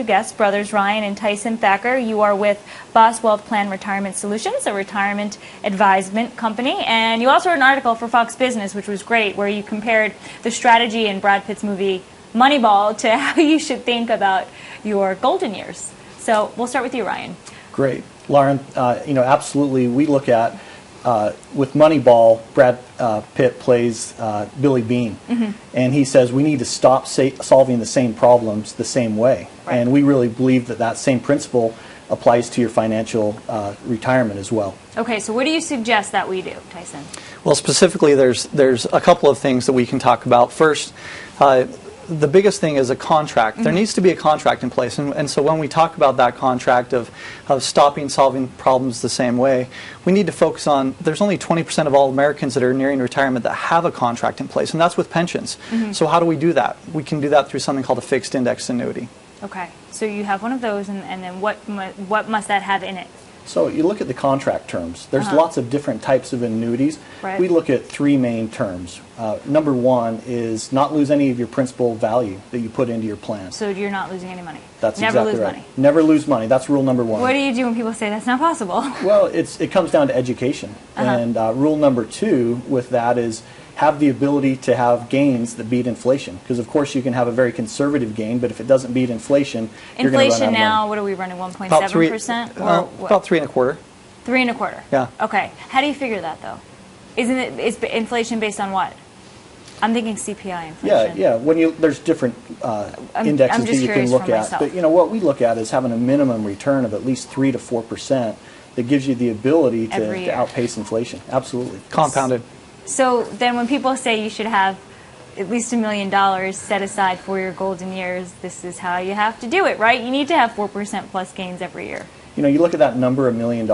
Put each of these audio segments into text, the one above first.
Guests, brothers Ryan and Tyson Thacker. You are with B.O.S. Wealth Plan Retirement Solutions, a retirement advisement company, and you also wrote an article for Fox Business, which was great, where you compared the strategy in Brad Pitt's movie Moneyball to how you should think about your golden years. So we'll start with you, Ryan. Great, Lauren. Absolutely. We look at with Moneyball, Brad Pitt plays Billy Bean, and he says we need to stop solving the same problems the same way. Right. And we really believe that that same principle applies to your financial retirement as well. Okay, so what do you suggest that we do, Tyson? Well, specifically, there's a couple of things that we can talk about. First, the biggest thing is a contract. There needs to be a contract in place, and so when we talk about that contract of stopping solving problems the same way, we need to focus on, there's only 20% of all Americans that are nearing retirement that have a contract in place, and that's with pensions. So how do we do that? We can do that through something called a fixed index annuity. Okay, so you have one of those, and then what must that have in it? So you look at the contract terms. There's lots of different types of annuities. Right. We look at three main terms. Number one is not lose any of your principal value that you put into your plan. So you're not losing any money. That's Never exactly lose right. money. Never lose money. That's rule number one. What do you do when people say that's not possible? Well, it comes down to education. And rule number two with that is have the ability to have gains that beat inflation. Because, of course, you can have a very conservative gain, but if it doesn't beat inflation, you're going to run out of money. Inflation now, what are we running, 1.7%? About 3.25%. 3.25%? Yeah. Okay. How do you figure that, though? Is inflation based on what? I'm thinking CPI inflation. Yeah. There's different indexes that you can look at. But what we look at is having a minimum return of at least 3 to 4% that gives you the ability to outpace inflation. Absolutely. Compounded. So then when people say you should have at least $1 million set aside for your golden years, this is how you have to do it, right? You need to have 4% plus gains every year. You look at that number, $1 million,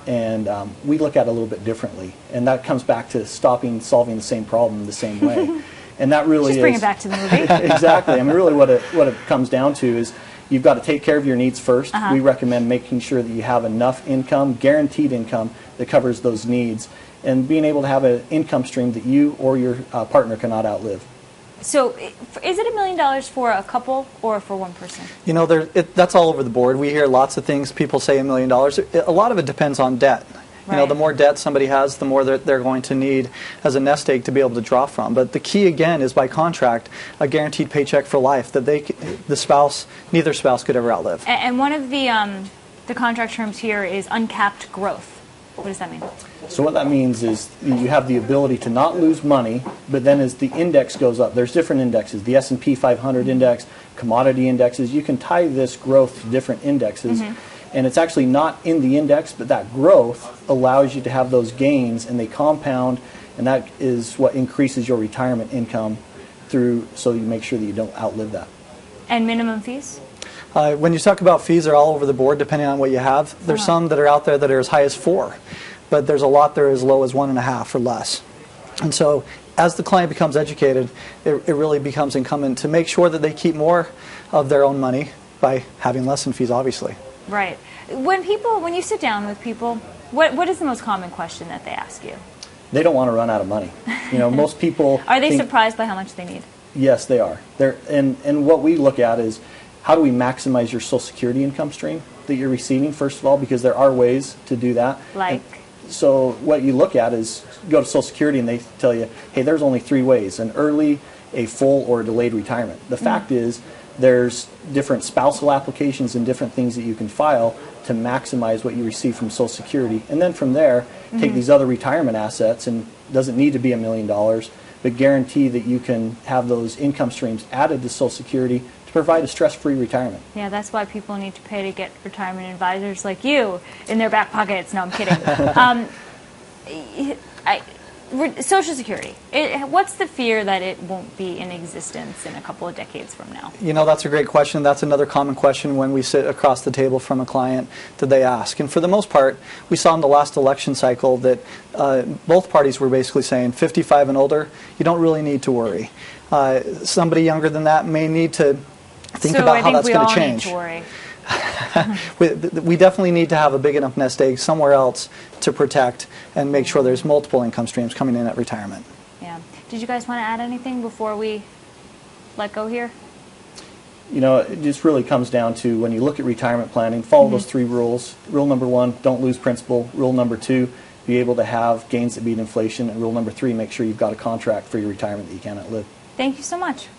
and we look at it a little bit differently. And that comes back to stopping solving the same problem the same way. And that really Just bring it back to the movie. Exactly. I mean, really what it comes down to is you've got to take care of your needs first. We recommend making sure that you have enough income, guaranteed income, that covers those needs, and being able to have an income stream that you or your partner cannot outlive. So is it $1 million for a couple or for one person? That's all over the board. We hear lots of things. People say $1 million. A lot of it depends on debt. Right. The more debt somebody has, the more they're going to need as a nest egg to be able to draw from. But the key, again, is by contract, a guaranteed paycheck for life that neither spouse could ever outlive. And one of the contract terms here is uncapped growth. What does that mean? So what that means is you have the ability to not lose money, but then as the index goes up, there's different indexes, the S&P 500 index, commodity indexes. You can tie this growth to different indexes, and it's actually not in the index, but that growth allows you to have those gains, and they compound, and that is what increases your retirement income so you make sure that you don't outlive that. And minimum fees? When you talk about fees, they're all over the board depending on what you have. There's some that are out there that are as high as 4%, but there's a lot that are as low as 1.5% or less. And so as the client becomes educated, it really becomes incumbent to make sure that they keep more of their own money by having less in fees, obviously. Right. When you sit down with people, what is the most common question that they ask you? They don't want to run out of money. Most people Are they surprised by how much they need? Yes, they are. And what we look at is how do we maximize your Social Security income stream that you're receiving, first of all, because there are ways to do that. Like? So what you look at is you go to Social Security and they tell you, hey, there's only 3 ways, an early, a full, or a delayed retirement. The fact is there's different spousal applications and different things that you can file to maximize what you receive from Social Security. And then from there, take these other retirement assets, and it doesn't need to be $1 million, but guarantee that you can have those income streams added to Social Security to provide a stress-free retirement. Yeah, that's why people need to pay to get retirement advisors like you in their back pockets. No, I'm kidding. Social Security, what's the fear that it won't be in existence in a couple of decades from now? That's a great question. That's another common question when we sit across the table from a client that they ask. And for the most part, we saw in the last election cycle that both parties were basically saying 55 and older, you don't really need to worry. Somebody younger than that may need to think about how that's going to change. Need to worry. We definitely need to have a big enough nest egg somewhere else to protect and make sure there's multiple income streams coming in at retirement. Yeah. Did you guys want to add anything before we let go here? you know, it just really comes down to when you look at retirement planning, follow those 3 rules. Rule number 1, don't lose principal. Rule number 2, be able to have gains that beat inflation. And rule number 3, make sure you've got a contract for your retirement that you cannot live. Thank you so much.